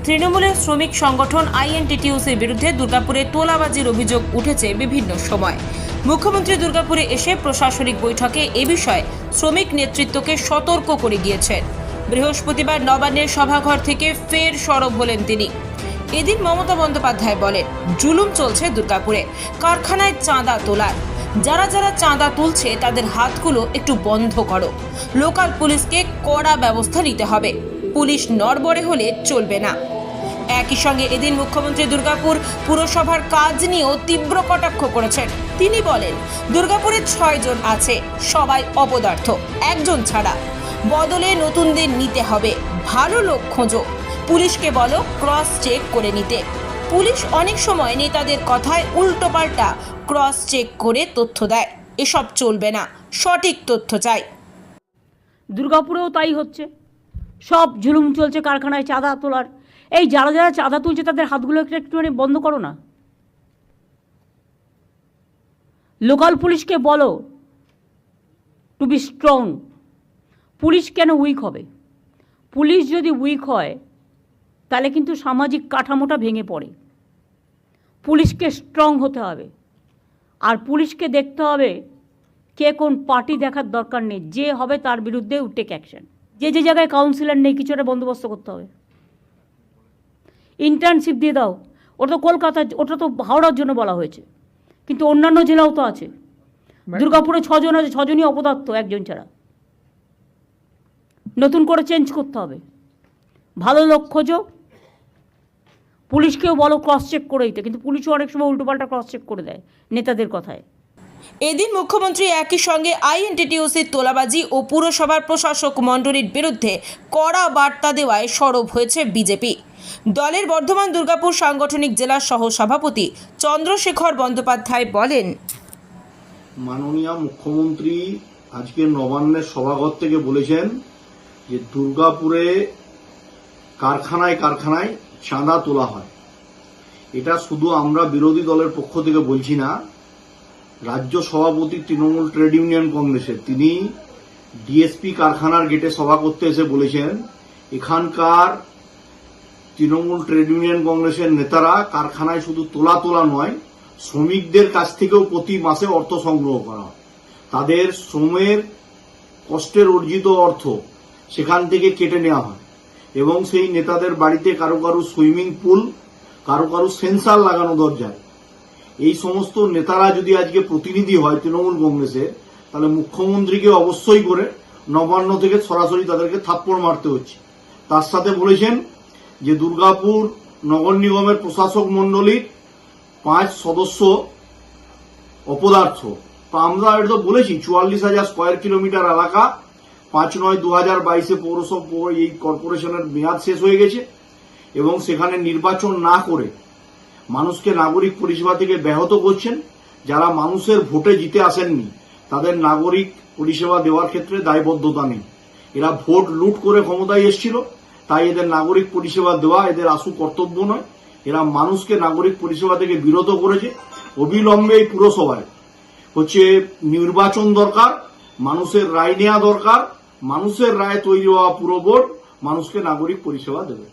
তৃণমূলের শ্রমিক সংগঠন আইএনটিটিইউসির বিরুদ্ধে দুর্গাপুরে তোলাবাজির অভিযোগ উঠেছে বিভিন্ন সময়। মুখ্যমন্ত্রী দুর্গাপুরে এসে প্রশাসনিক বৈঠকে এ বিষয়ে শ্রমিক নেতৃত্বকে সতর্ক করে গিয়েছেন। বৃহস্পতিবার নবান্নের সভাঘর থেকে ফের সরব হলেন তিনি। এদিন মমতা বন্দ্যোপাধ্যায় বলেন, জুলুম চলছে দুর্গাপুরে, কারখানায় চাঁদা তোলার। যারা যারা চাঁদা তুলছে তাদের হাতগুলো একটু বন্ধ করো। লোকাল পুলিশকে কড়া ব্যবস্থা নিতে হবে। পুলিশ নড়বড়ে হলে চলবে না। একই সঙ্গে এদিন মুখ্যমন্ত্রী দুর্গাপুর পুরসভার কাজ নিয়েও তীব্র কটাক্ষ করেছেন। তিনি বলেন, দুর্গাপুরে 6 জন আছে, সবাই অপদার্থ, একজন ছাড়া। বদলে নতুনদের নিতে হবে। ভালো লোক খোঁজো। পুলিশকে বলো ক্রস চেক করে নিতে। পুলিশ অনেক সময় নেতাদের কথায় উল্টোপাল্টা ক্রস চেক করে তথ্য দেয়। এসব চলবে না, সঠিক তথ্য চাই। দুর্গাপুরেও তাই হচ্ছে, সব জুলুম চলছে কারখানায় চাঁদা তোলার। এই যারা যারা চাঁদা তুলছে তাদের হাতগুলো একটুখানি বন্ধ করো না। লোকাল পুলিশকে বলো টু বি স্ট্রং। পুলিশ কেন উইক হবে? পুলিশ যদি উইক হয় তাহলে কিন্তু সামাজিক কাঠামোটা ভেঙে পড়ে। পুলিশকে স্ট্রং হতে হবে। আর পুলিশকে দেখতে হবে কে কোন পার্টি দেখার দরকার নেই, যে হবে তার বিরুদ্ধে টেক অ্যাকশন। যে যে জায়গায় কাউন্সিলর নেই কিছু একটা বন্দোবস্ত করতে হবে। ইন্টার্নশিপ দিয়ে দাও। ওটা তো কলকাতা, ওটা তো হাওড়ার জন্য বলা হয়েছে, কিন্তু অন্যান্য জেলাও তো আছে। দুর্গাপুরে 6 জন আছে, 6 জনই অপদার্থ, একজন ছাড়া। নতুন করে চেঞ্জ করতে হবে। ভালো লোক খোঁজো। পুলিশকেও বলো ক্রস চেক করে দিতে, কিন্তু পুলিশও অনেক সময় উল্টোপাল্টা ক্রস চেক করে দেয় নেতাদের কথায়। এদিন মুখ্যমন্ত্রী একই সঙ্গে আইএনটিটিইউসির তোলাবাজি ও পুরসভার প্রশাসক মণ্ডলীর বিরুদ্ধে কড়া বার্তা দেওয়ায় সরব হয়েছে বিজেপি। দলের বর্ধমান দুর্গাপুর সাংগঠনিক জেলা সহ সভাপতি চন্দ্রশেখর বন্দ্যোপাধ্যায় বলেন, মাননীয় মুখ্যমন্ত্রী আজকে নবান্নের সভাঘর থেকে বলেছেন যে দুর্গাপুরে কারখানায় কারখানায় চাঁদা তোলা হয়। এটা শুধু আমরা বিরোধী দলের পক্ষ থেকে বলছি না, রাজ্য সভাপতি তৃণমূল ট্রেড ইউনিয়ন কংগ্রেসের তিনি ডিএসপি কারখানার গেটে সভা করতে এসে বলেছেন এখানকার তৃণমূল ট্রেড ইউনিয়ন কংগ্রেসের নেতারা কারখানায় শুধু তোলা নয়, শ্রমিকদের কাছ থেকেও প্রতি মাসে অর্থ সংগ্রহ করা হয়। তাদের শ্রমের কষ্টের অর্জিত অর্থ সেখান থেকে কেটে নেওয়া হয় এবং সেই নেতাদের বাড়িতে কারো কারো সুইমিং পুল, কারো কারো সেন্সার লাগানো দরজায়। এই সমস্ত নেতারা যদি আজকে প্রতিনিধি হয় তৃণমূল কংগ্রেসের, তাহলে মুখ্যমন্ত্রীকে অবশ্যই করে নবান্ন থেকে সরাসরি তাদেরকে থাপ্পড় মারতে হচ্ছে। তার সাথে বলেছেন যে দুর্গাপুর নগর নিগমের প্রশাসক মণ্ডলীর 5 সদস্য অপদার্থ। তা আমরা এটা তো বলেছি 44,000 স্কয়ার কিলোমিটার এলাকা, 5/9/2022 পৌরসভা এই কর্পোরেশনের মেয়াদ শেষ হয়ে গেছে এবং সেখানে নির্বাচন না করে মানুষকে নাগরিক পরিষেবা থেকে ব্যাহত করছেন। যারা মানুষের ভোটে জিতে আসেননি তাদের নাগরিক পরিষেবা দেওয়ার ক্ষেত্রে দায়বদ্ধতা নেই। এরা ভোট লুট করে ক্ষমতায় এসেছিল, তাই এদের নাগরিক পরিষেবা দেওয়া এদের আশু কর্তব্য নয়। এরা মানুষকে নাগরিক পরিষেবা থেকে বিরত করেছে। অবিলম্বে এই পুরসভায় নির্বাচন দরকার, মানুষের রায় নেওয়া দরকার, মানুষের রায় তৈরি হওয়া পুরো বোর্ড মানুষকে নাগরিক পরিষেবা দেবে।